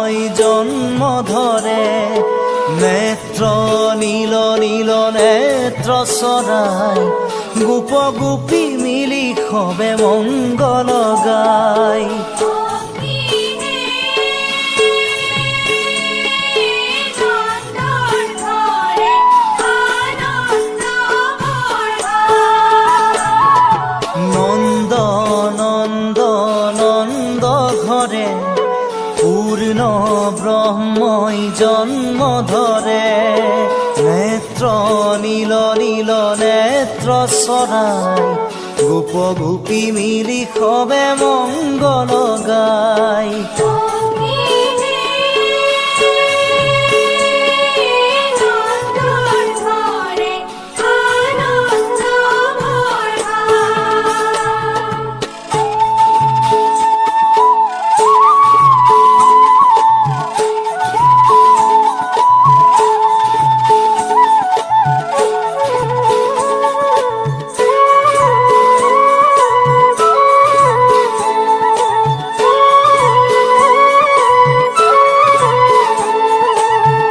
ব্ৰহ্মই জন্ম ধৰে নেত্ৰ নীল নীল নেত্ৰ চৰাই গোপ গোপী মিলি সবে মংগল গায় নন্দ নন্দ নন্দ ঘৰে পূৰ্ণ ব্ৰহ্মই জন্ম ধৰে নেত্ৰ নীল নীল নেত্ৰ চৰাই গোপ গোপী মিলি সবে মংগল গায়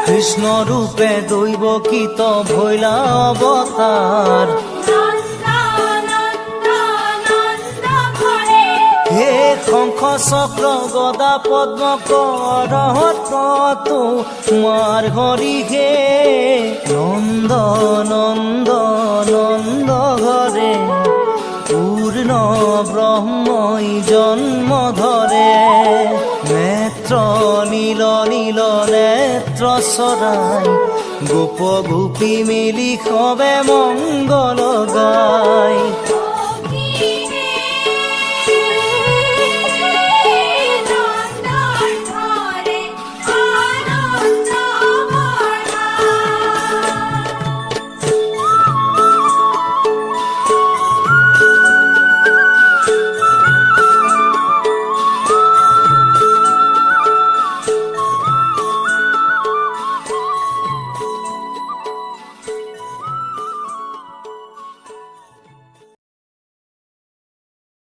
কৃষ্ণ রূপে দৈবকীত ভৈলা অবতার হে শঙ্খ চক্র গদা পদ্ম করহত তোমার হরি হে নন্দ নন্দ নন্দ ঘরে পূর্ণ ব্রহ্মই জন্ম ধরে নেত্র নীল নীল নেত্র চৰাই গোপ গোপী মিলি সবে মংগল গায়